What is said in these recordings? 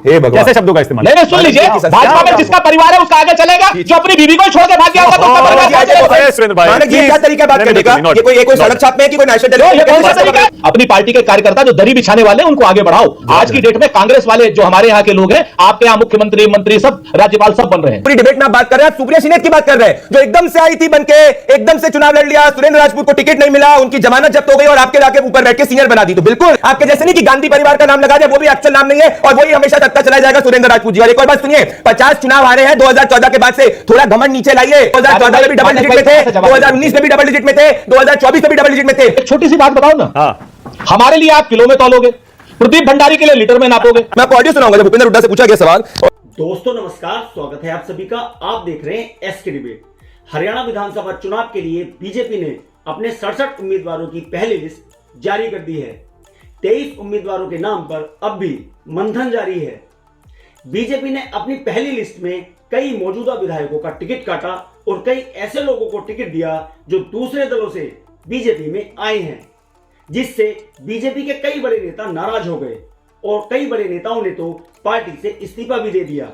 कैसे शब्दों का इस्तेमाल? नहीं सुन लीजिए, भाजपा में जिसका परिवार है उसका आगे चलेगा, जो अपनी बीवी को छोड़ के भाग गया होगा तो उसका परिवार आगे चलेगा। सुरेंद्र भाई, ये क्या तरीका बात करने का? ये कोई सड़क छाप में है कि कोई नेशनल तरीका? अपनी पार्टी के कार्यकर्ता जो दरी बिछाने वाले उनको आगे बढ़ाओ। आज की डेट में कांग्रेस वाले जो हमारे यहाँ के लोग हैं, आपके यहाँ मुख्यमंत्री, मंत्री, सब राज्यपाल सब बन रहे हैं। पूरी डिबेट में आप बात कर रहे हैं, सुप्रिया सिनेत की बात कर रहे हैं, जो एकदम से आई थी बनके, एकदम से चुनाव लड़ लिया, सुरेंद्र राजपूत को टिकट नहीं मिला, उनकी जमानत जब्त हो गई और आपके जाके ऊपर बैठ के सीनियर बना दी। तो बिल्कुल आपके जैसे नहीं कि गांधी परिवार का नाम लगा दिया, वो भी एक्चुअल नाम नहीं है और वही हमेशा तख्ता चला जाएगा सुरेंद्र राजपूत जी। और एक और बात सुनिए, 50 चुनाव आ रहे हैं 2014 के बाद से, थोड़ा घमंड नीचे लाइए। 2014 में भी डबल डिजिट में थे, 2019 में भी डबल डिजिट में थे, 2024 में भी डबल डिजिट में थे। एक छोटी सी बात बताओ ना, हमारे लिए आप किलो में तौलोगे, प्रदीप भंडारी के लिए लीटर में नापोगे। मैं आपको ऑडियो सुनाऊंगा जब भूपेंद्र हुड्डा से पूछा गया सवाल। दोस्तों नमस्कार, स्वागत है आप सभी का। आप देख रहे हैं एसके डिबेट। हरियाणा विधानसभा चुनाव के लिए बीजेपी ने अपने 67 उम्मीदवारों की पहली लिस्ट जारी कर दी है। 23 उम्मीदवारों के नाम पर अब भी मंथन जारी है। बीजेपी ने अपनी पहली लिस्ट में कई मौजूदा विधायकों का टिकट काटा और कई ऐसे लोगों को टिकट दिया जो दूसरे दलों से बीजेपी में आए हैं, जिससे बीजेपी के कई बड़े नेता नाराज हो गए और कई बड़े नेताओं ने तो पार्टी से इस्तीफा भी दे दिया।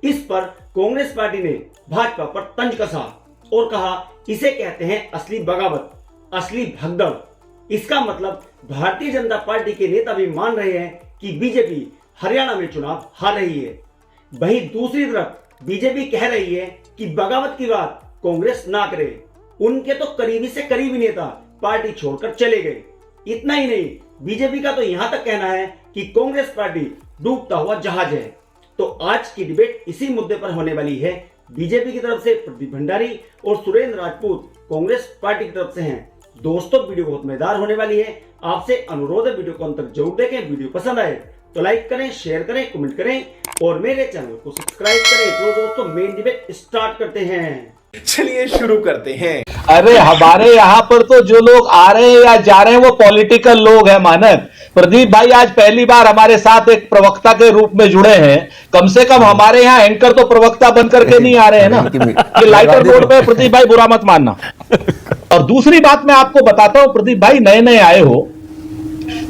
इस पर कांग्रेस पार्टी ने भाजपा पर तंज कसा और कहा, इसे कहते हैं असली बगावत, असली भगदड़। इसका मतलब भारतीय जनता पार्टी के नेता भी मान रहे हैं कि बीजेपी हरियाणा में चुनाव हार रही है। वहीं दूसरी तरफ बीजेपी कह रही है कि बगावत की बात कांग्रेस ना करे। उनके तो करीबी से करीबी नेता पार्टी छोड़कर चले गए। इतना ही नहीं, बीजेपी का तो यहां तक कहना है कि कांग्रेस पार्टी डूबता हुआ जहाज है। तो आज की डिबेट इसी मुद्दे पर होने वाली है। बीजेपी की तरफ से प्रदीप भंडारी और सुरेंद्र राजपूत कांग्रेस पार्टी की तरफ से हैं। दोस्तों वीडियो बहुत मजेदार होने वाली है। आपसे अनुरोध है वीडियो को अंत तक जरूर देखें। वीडियो पसंद आए तो लाइक करें, शेयर करें, कमेंट करें और मेरे चैनल को सब्सक्राइब करें। तो दोस्तों मेन डिबेट स्टार्ट करते हैं। चलिए शुरू करते हैं। अरे हमारे यहाँ पर तो जो लोग आ रहे हैं या जा रहे हैं वो पॉलिटिकल लोग हैं मानक। प्रदीप भाई आज पहली बार हमारे साथ एक प्रवक्ता के रूप में जुड़े हैं। कम से कम हमारे यहाँ एंकर तो प्रवक्ता बन करके नहीं आ रहे हैं ना कि लाइटर बोर्ड पे। प्रदीप भाई बुरा मत मानना। और दूसरी बात मैं आपको बताता हूं, प्रदीप भाई नए नए आए हो,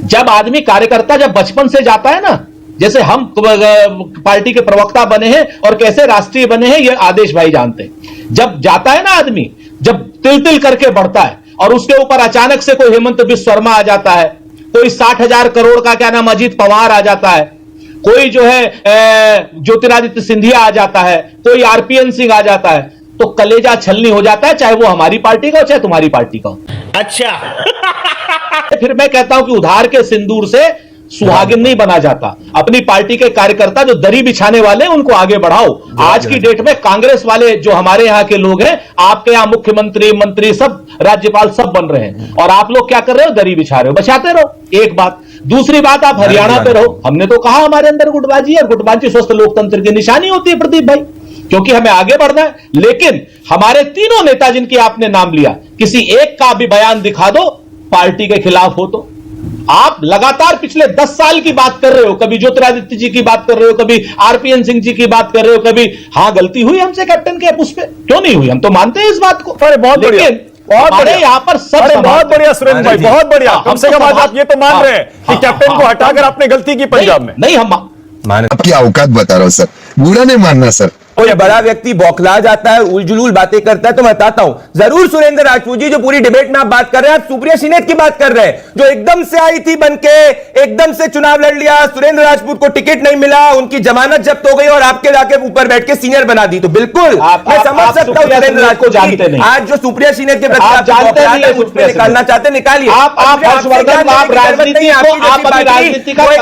जब आदमी कार्यकर्ता जब बचपन से जाता है ना, जैसे हम पार्टी के प्रवक्ता बने हैं और कैसे राष्ट्रीय बने हैं ये आदेश भाई जानते हैं। जब जाता है ना आदमी, जब तिल तिल करके बढ़ता है और उसके ऊपर अचानक से कोई हेमंत बिस्व शर्मा आ जाता है, कोई 60,000 करोड़ का क्या नाम अजीत पवार आ जाता है, कोई जो है ज्योतिरादित्य सिंधिया आ जाता है, कोई आरपीएन सिंह आ जाता है, तो कलेजा छलनी हो जाता है, चाहे वो हमारी पार्टी का हो चाहे तुम्हारी पार्टी का हो। अच्छा फिर मैं कहता हूं कि उधार के सिंदूर से सुहागिन नहीं बना जाता। अपनी पार्टी के कार्यकर्ता जो दरी बिछाने वाले उनको आगे बढ़ाओ। आज की डेट में कांग्रेस वाले जो हमारे यहाँ के लोग हैं, आपके यहाँ मुख्यमंत्री, मंत्री, सब राज्यपाल सब बन रहे हैं और आप लोग क्या कर रहे हो? दरी बिछा रहे हो। बचाते रहो। एक बात। दूसरी बात, आप हरियाणा पे रहो। हमने तो कहा हमारे अंदर गुटबाजी है, गुटबाजी स्वस्थ लोकतंत्र की निशानी होती है प्रदीप भाई, क्योंकि हमें आगे बढ़ना है। लेकिन हमारे तीनों नेता जिनकी आपने नाम लिया, किसी एक का भी बयान दिखा दो पार्टी के खिलाफ हो तो। आप लगातार पिछले 10 साल की बात कर रहे हो, कभी ज्योतिरादित्य जी की बात कर रहे हो, कभी आरपीएन सिंह जी की बात कर रहे हो, कभी हाँ गलती हुई हमसे कैप्टन के उस पे, क्यों नहीं हुई? हम तो मानते हैं इस बात को। अरे बहुत बढ़िया, बहुत बढ़िया। यहाँ पर सब बहुत बढ़िया सुरेंद्र भाई, बहुत बढ़िया। कम से कम आज आप ये तो मान रहे हैं कि कैप्टन को हटाकर आपने गलती की पंजाब में। नहीं, हम आपकी औकात बता रहा हूं सर, बुरा नहीं मानना सर। कोई बड़ा व्यक्ति बौखला जाता है, उलझुल बातें करता है तो मैं बताता हूं, जरूर सुरेंद्र राजपूत जी जो पूरी डिबेट में आप बात कर रहे हैं, आप सुप्रिया सिनेत की बात कर रहे हैं, जो एकदम से आई थी बनके, एकदम से चुनाव लड़ लिया, सुरेंद्र राजपूत को टिकट नहीं मिला, उनकी जमानत जब्त हो गई और आपके जाके ऊपर बैठ के सीनियर बना दी। तो बिल्कुल मैं समझ सकता हूं सुरेंद्र राजपूत जानते नहीं। आज जो सुप्रिया सिनेत के प्रति आप निकालना चाहते निकालिए।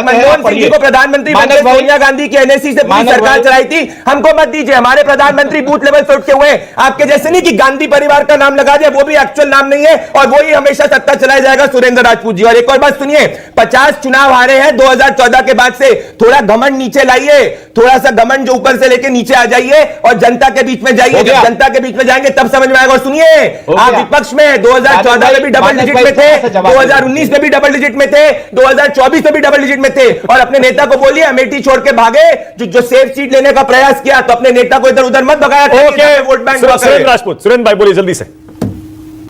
मनमोहन सिंह जी को प्रधानमंत्री सोनिया गांधी की एनएससी से पूरी सरकार चलाई थी, हमको मत दीजिए। हमारे प्रधानमंत्री बूथ लेवल से उठ के हुए, आपके जैसे नहीं कि गांधी परिवार का नाम लगा दिया, वो भी एक्चुअल नाम नहीं है और वो ही हमेशा सत्ता चलाया जाएगा सुरेंद्र राजपूत जी। और एक और बात सुनिए, 50 चुनाव हारे हैं 2014 के बाद से, थोड़ा घमंड नीचे लाइए, थोड़ा सा घमंड जो ऊपर से लेके नीचे आ जाइए और जनता के बीच में जाइए। जब जनता के बीच में जाएंगे तब समझ में आएगा। और सुनिए, आप विपक्ष में 2014 में भी डबल डिजिट में थे, 2019 में भी डबल डिजिट में थे, 2024 में भी डबल डिजिट में थे और अपने नेता को बोलिए अमेठी छोड़ के भागे, जो सेफ सीट लेने का प्रयास किया, तो अपने नेता को इधर उधर मत भगाया। वोट बैंक सुरेंद्र राजपूत, सुरेंद्र भाई बोलिए जल्दी से।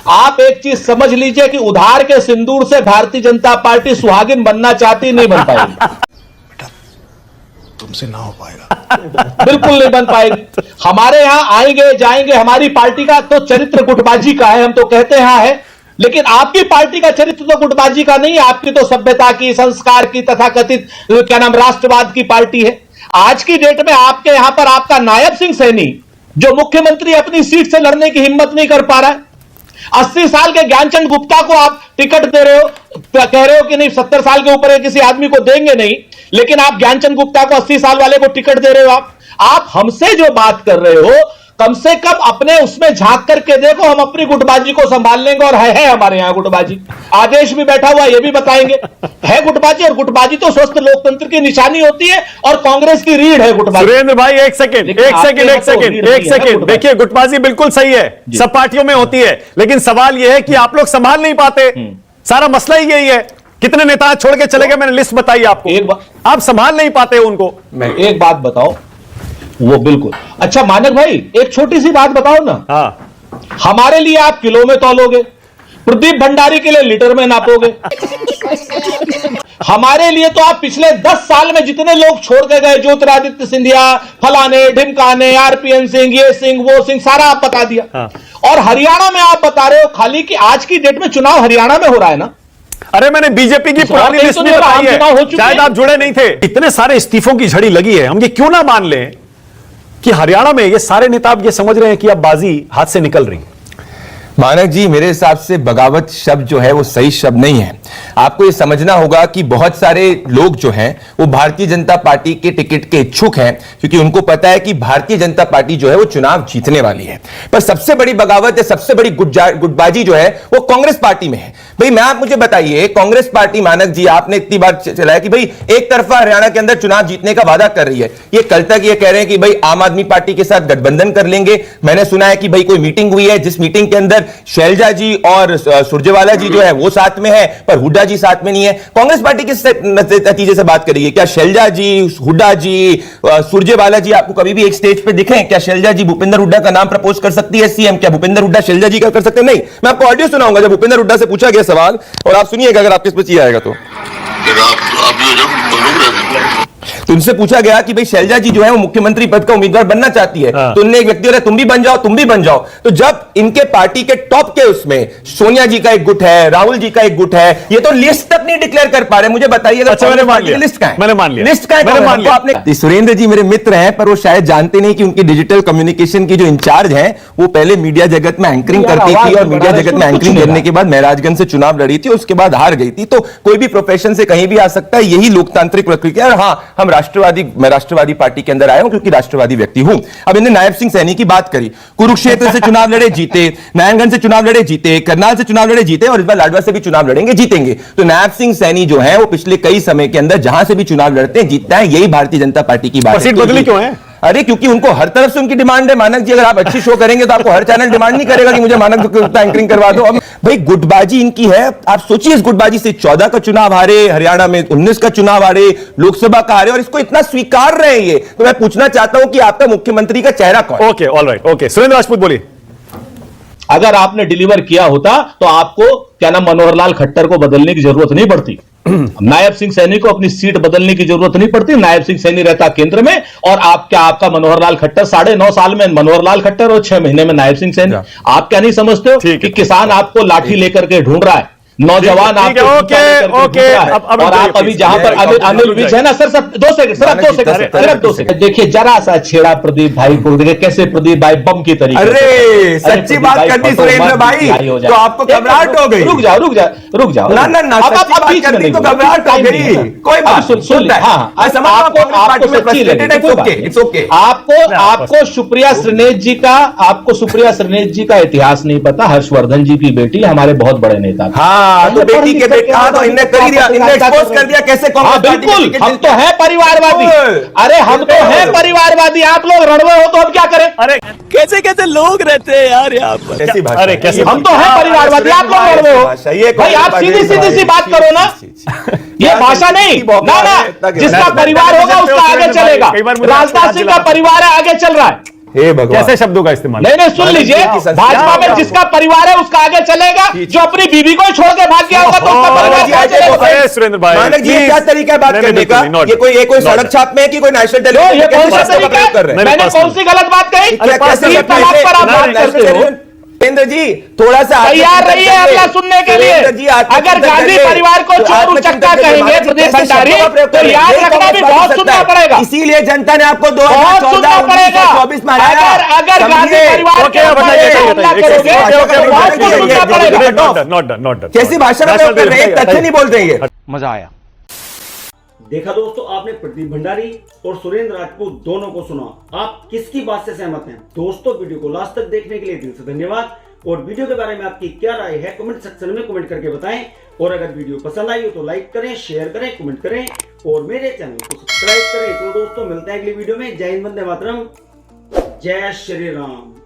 आप एक चीज समझ लीजिए कि उधार के सिंदूर से भारतीय जनता पार्टी सुहागिन बनना चाहती नहीं बन पाएगी। तुमसे ना हो पाएगा। बिल्कुल नहीं बन पाएगी। हमारे यहां आएंगे जाएंगे, हमारी पार्टी का तो चरित्र गुटबाजी का है, हम तो कहते हैं हाँ है, लेकिन आपकी पार्टी का चरित्र तो गुटबाजी का नहीं है। आपकी तो सभ्यता की, संस्कार की, तथाकथित क्या नाम राष्ट्रवाद की पार्टी है। आज की डेट में आपके यहां पर आपका नायब सिंह सैनी, जो मुख्यमंत्री अपनी सीट से लड़ने की हिम्मत नहीं कर पा रहा है, 80 साल के ज्ञानचंद गुप्ता को आप टिकट दे रहे हो, कह रहे हो कि नहीं 70 साल के ऊपर किसी आदमी को देंगे नहीं, लेकिन आप ज्ञानचंद गुप्ता को 80 साल वाले को टिकट दे रहे हो। आप हमसे जो बात कर रहे हो, कम से कम अपने उसमें झांक करके देखो, हम अपनी गुटबाजी को संभाल लेंगे। और है हमारे यहां गुटबाजी, आदेश भी बैठा हुआ, ये भी बताएंगे है गुटबाजी। और गुटबाजी तो स्वस्थ लोकतंत्र की निशानी होती है और कांग्रेस की रीढ़ है गुटबाजी। सुरेंद्र भाई एक सेकंड, देखिए गुटबाजी बिल्कुल सही है, सब पार्टियों में होती है, लेकिन सवाल यह है कि आप लोग संभाल नहीं पाते। सारा मसला ही यही है। कितने नेता छोड़ के चले गए, मैंने लिस्ट बताई आपको, आप संभाल नहीं पाते उनको। एक बात बताओ, वो बिल्कुल अच्छा मानक भाई, एक छोटी सी बात बताओ ना। हाँ, हमारे लिए आप किलो में तौलोगे, प्रदीप भंडारी के लिए लीटर में नापोगे। हमारे लिए तो आप पिछले 10 साल में जितने लोग छोड़ के गए, ज्योतिरादित्य सिंधिया, फलाने ढिमकाने, आरपीएन सिंह, ये सिंह वो सिंह, सारा आप बता दिया। हाँ। और हरियाणा में आप बता रहे हो खाली कि आज की डेट में चुनाव हरियाणा में हो रहा है ना। अरे मैंने बीजेपी की पुरानी लिस्ट में बताई है, शायद आप जुड़े नहीं थे। इतने सारे इस्तीफों की झड़ी लगी है, हम ये क्यों ना मान लें कि हरियाणा में ये सारे नेता अब ये समझ रहे हैं कि अब बाजी हाथ से निकल रही है। मानक जी, मेरे हिसाब से बगावत शब्द जो है वो सही शब्द नहीं है। आपको ये समझना होगा कि बहुत सारे लोग जो हैं वो भारतीय जनता पार्टी के टिकट के इच्छुक हैं, क्योंकि उनको पता है कि भारतीय जनता पार्टी जो है वो चुनाव जीतने वाली है। पर सबसे बड़ी बगावत या सबसे बड़ी गुटबाजी जो है वो कांग्रेस पार्टी में है। भाई मैं, आप मुझे बताइए, कांग्रेस पार्टी मानक जी आपने इतनी बार चलाया कि भाई एक तरफा हरियाणा के अंदर चुनाव जीतने का वादा कर रही है, ये कल तक ये कह रहे हैं कि भाई आम आदमी पार्टी के साथ गठबंधन कर लेंगे। मैंने सुना है कि भाई कोई मीटिंग हुई है जिस मीटिंग के अंदर शैलजा जी और सुरजेवाला जी जो है वो साथ में है, पर हुड्डा जी साथ में नहीं है। कांग्रेस पार्टी किस नतीजे से बात करेगी? क्या शैलजा जी, हुड्डा जी, सुरजेवाला जी आपको कभी भी एक स्टेज पे दिखे? क्या शैलजा जी भूपेंद्र हुड्डा का नाम प्रपोज कर सकती है सीएम? क्या भूपेंद्र हुड्डा शैलजा जी का कर सकते? नहीं। मैं आपको ऑडियो सुनाऊंगा जब भूपेंद्र हुड्डा से पूछा गया सवाल, और आप सुनिएगा अगर आपके इस पर चाहिए आएगा तो। तो उनसे पूछा गया कि भाई शैलजा जी जो है वो मुख्यमंत्री पद का उम्मीदवार बनना चाहती है, तो उनने एक व्यक्ति बोला तुम भी बन जाओ, तुम भी बन जाओ। तो जब इनके पार्टी के टॉप के उसमें सोनिया जी का एक गुट है, राहुल जी का एक गुट है, ये तो लिस्ट तक नहीं डिक्लेयर कर पा रहे। मुझे बताइए अच्छा, मैंने मान लिया, लिस्ट का है, मैंने मान लिया, लिस्ट का है आपने। सुरेंद्र जी मेरे मित्र हैं, पर वो शायद जानते नहीं कि उनकी डिजिटल कम्युनिकेशन की जो इंचार्ज है वो पहले मीडिया जगत में एंकरिंग करती थी, और मीडिया जगत में एंकरिंग करने के बाद महराजगंज से चुनाव लड़ी थी, उसके बाद हार गई थी। तो कोई भी प्रोफेशन से कहीं भी आ सकता है, यही लोकतांत्रिक प्रक्रिया है। और हाँ, हम राष्ट्रवादी पार्टी के अंदर आया हूं क्योंकि राष्ट्रवादी व्यक्ति हूं। अब इन्हें नायब सिंह सैनी की बात करी, कुरुक्षेत्र से चुनाव लड़े जीते, नारायणगंज से चुनाव लड़े जीते, करनाल से चुनाव लड़े जीते, और इस बार लाडवा से भी चुनाव लड़ेंगे जीतेंगे। तो नायब सिंह सैनी जो है वो पिछले कई समय के अंदर जहां से भी चुनाव लड़ते हैं जीतता है। यही भारतीय जनता पार्टी की बात है। सीट बदली क्यों है? अरे क्योंकि उनको हर तरफ से उनकी डिमांड है मानक जी। अगर आप अच्छी शो करेंगे तो आपको हर चैनल डिमांड नहीं करेगा कि मुझे मानक गुप्ता एंकरिंग करवा दो। अब भाई गुटबाजी इनकी है। आप सोचिए इस गुटबाजी से 14 का चुनाव हारे, हरियाणा में 19 का चुनाव हारे, लोकसभा का हारे, और इसको इतना स्वीकार रहे हैं ये। तो मैं पूछना चाहता हूं कि आपका मुख्यमंत्री का चेहरा कौन? Okay, alright, okay. Surendra Rajput बोलिए। अगर आपने डिलीवर किया होता तो आपको क्या नाम मनोहर लाल खट्टर को बदलने की जरूरत नहीं पड़ती, नायब सिंह सैनी को अपनी सीट बदलने की जरूरत नहीं पड़ती। नायब सिंह सैनी रहता केंद्र में, और आपका मनोहर लाल खट्टर 9.5 साल में मनोहर लाल खट्टर और 6 महीने में नायब सिंह सैनी। आप क्या नहीं समझते हो कि किसान आपको लाठी लेकर के ढूंढ रहा है, नौजवान आपको ओके। और आप अभी जहां पर अनिल विज है ना सर, सब 2 सेकंड सर, आप 2 सेकंड देखिए, जरा सा छेड़ा प्रदीप भाई को, देखिए कैसे प्रदीप भाई बम की तरीके। अरे सच्ची बात कर दी सुरेंद्र भाई, तो आपको घबराहट हो गई। रुक जाओ ना आप बीच में तो घबराहट हो गई। कोई बात सुन आपको सुप्रिया श्रीनेश जी का इतिहास नहीं पता। हर्षवर्धन जी की बेटी हमारे बहुत बड़े नेता। हाँ, तो बेटी के बेटा तो इन्हें कर दिया, इन्हें एक्सपोज कर दिया कैसे कांग्रेस। बिल्कुल, हम तो हैं परिवारवादी। अरे हम तो हैं परिवारवादी, आप लोग रणवे हो तो हम क्या करें? अरे कैसे लोग रहते हैं यार यहाँ पर? अरे कैसे? हम तो हैं परिवारवादी, आप लोग रणवे हो भाई। आप सीधी सी बात करो ना, ये भाषा नहीं ना। जिसका परिवार होगा उसका आगे चलेगा। राजनाथ सिंह का परिवार है, आगे चल रहा है। हे भगवान, कैसे शब्दों का इस्तेमाल? नहीं सुन लीजिए, भाजपा में जिसका परिवार है उसका आगे चलेगा, जो अपनी बीवी को ही छोड़ के भाग गया होगा तो उसका परिवार क्या चलेगा? अरे सुरेंद्र भाई, मानक जी, ये क्या तरीका है बात करने का? ये कोई सड़क छाप में है कि कोई नेशनल टेलीविजन ये कौन सा तरीका है? कर रहे हैं? मैंने कौन सी गलत बात कही? तीन तलाक पर आप बात करते हो। सुरेंद्र जी थोड़ा सा तैयार रहिए अगला सुनने के लिए। अगर गांधी परिवार को चोर उचक्का कहेंगे प्रदीप भंडारी तो याद रखना भी बहुत सुनना पड़ेगा, इसीलिए जनता ने आपको बहुत सुनना पड़ेगा। 2024 में हराया। अगर गांधी परिवार के ऊपर हमला करोगे तो बहुत कुछ सुनना पड़ेगा। कैसी भाषा में प्रयोग कर रहे हैं? तथ्य नहीं बोल रहे हैं। मजा आया। देखा दोस्तों, आपने प्रदीप भंडारी और सुरेंद्र राजपूत दोनों को सुना। आप किसकी बात से सहमत हैं? दोस्तों, वीडियो को लास्ट तक देखने के लिए दिल से धन्यवाद। और वीडियो के बारे में आपकी क्या राय है कमेंट सेक्शन में कमेंट करके बताएं। और अगर वीडियो पसंद आई हो तो लाइक करें, शेयर करें, कमेंट करें और मेरे चैनल को सब्सक्राइब करें। तो दोस्तों, मिलते हैं अगली वीडियो में। जय हिंद, वंदे मातरम, जय श्री राम।